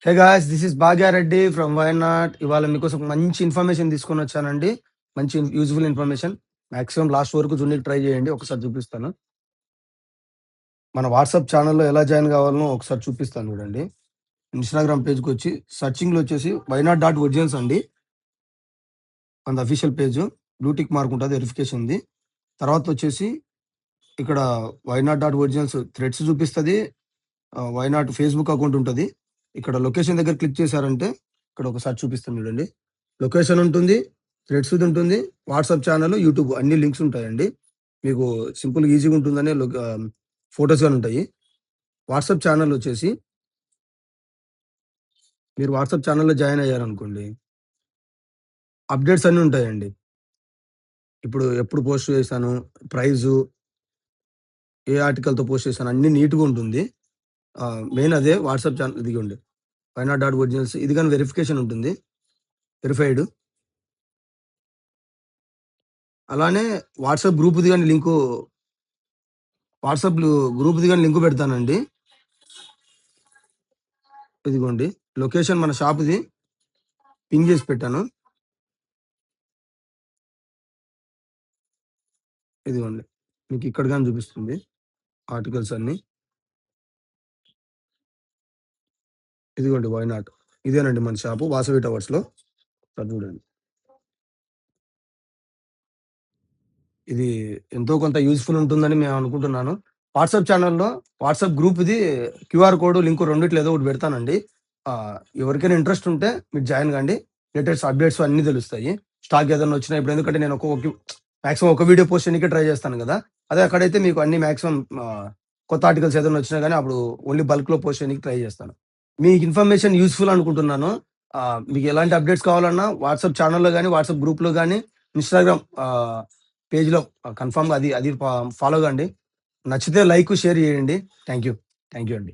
Hey guys, this is Bhagya Reddy from why not. ఇవాళ మీకోసం ఒక మంచి ఇన్ఫర్మేషన్ తీసుకొని వచ్చానండి. మంచి యూజ్ఫుల్ ఇన్ఫర్మేషన్. మాక్సిమం లాస్ట్ వరకు చూడనీకి ట్రై చేయండి. ఒకసారి చూపిస్తాను. మన వాట్సాప్ ఛానల్‌లో ఎలా జాయిన్ కావాలనో ఒకసారి చూపిస్తాను చూడండి. ఇన్‌స్టాగ్రామ్ పేజ్‌కి వచ్చి సెర్చింగ్‌లో వచ్చేసి వైనాట్ డాట్ ఒరిజినల్స్ అండి. మన official page blue tick mark ఉంటది, వెరిఫికేషన్‌ది. తర్వాత వచ్చేసి ఇక్కడ వైనాట్ డాట్ ఒరిజినల్స్ థ్రెడ్స్ చూపిస్తది. వైనాట్ ఫేస్‌బుక్ అకౌంట్ ఉంటది. ఇక్కడ లొకేషన్ దగ్గర క్లిక్ చేశారంటే ఇక్కడ ఒకసారి చూపిస్తాను చూడండి. లొకేషన్ ఉంటుంది, థ్రెడ్స్‌ది ఉంటుంది, వాట్సాప్ ఛానల్, యూట్యూబ్ అన్ని లింక్స్ ఉంటాయండి. మీకు సింపుల్‌గా ఈజీగా ఉంటుందని ఫోటోస్ గాని ఉంటాయి. వాట్సాప్ ఛానల్ వచ్చేసి మీరు వాట్సాప్ ఛానల్‌లో జాయిన్ అయ్యారనుకోండి, అప్డేట్స్ అన్నీ ఉంటాయండి. ఇప్పుడు ఎప్పుడు పోస్ట్ చేశాను, ప్రైజు, ఏ ఆర్టికల్‌తో పోస్ట్ చేశాను అన్నీ నీట్‌గా ఉంటుంది. మెయిన్ అదే వాట్సాప్ ఛానల్ ఇదిగోండి. వైనాట్ డాట్ ఒరిజినల్స్ ఇది గాని వెరిఫికేషన్ ఉంటుంది. వెరిఫైడ్. అలానే వాట్సాప్ గ్రూప్‌ది గాని గ్రూప్‌ది గాని లింక్ పెడతానండి. ఇదిగోండి. లొకేషన్ మన షాప్‌ది పింగ్ చేసి పెట్టాను. ఇదిగోండి. మీకు ఇక్కడ గాని చూపిస్తుంది ఆర్టికల్స్ అన్నీ. ఇదిగోండి వైనాట్. ఇదేనండి మన షాపు వాసవి టవర్స్‌లో. అది చూడండి. ఇది ఎంతో కొంత యూజ్‌ఫుల్ ఉంటుందని మేము అనుకుంటున్నాను. వాట్సాప్ ఛానెల్‌లో వాట్సాప్ గ్రూప్‌ది క్యూఆర్ కోడ్ లింక్ రెండిట్లో ఏదో ఒకటి పెడతానండి. ఎవరికైనా ఇంట్రెస్ట్ ఉంటే మీరు జాయిన్ కండి. లేటెస్ట్ అప్డేట్స్ అన్నీ తెలుస్తాయి. స్టాక్ ఏదైనా వచ్చినా ఇప్పుడు ఎందుకంటే నేను మాక్సిమం ఒక వీడియో పోస్ట్ చేయనీకే ట్రై చేస్తాను గదా! అదే అక్కడైతే మీకు అన్ని మాక్సిమం కొత్త ఆర్టికల్స్ ఏదైనా వచ్చినా గాని అప్పుడు ఓన్లీ బల్క్‌లో పోస్ట్ చేయనీకి ట్రై చేస్తాను. మీకు ఇన్ఫర్మేషన్ యూజ్‌ఫుల్ అనుకుంటున్నాను. మీకు ఎలాంటి అప్డేట్స్ కావాలన్నా వాట్సాప్ ఛానెల్‌లో గాని, వాట్సాప్ గ్రూప్‌లో గాని, ఇన్‌స్టాగ్రామ్ పేజ్‌లో కన్ఫర్మ్‌గా అది అది ఫాలో కండి. నచ్చితే లైక్, షేర్ చేయండి. Thank you. థాంక్ యూ అండి.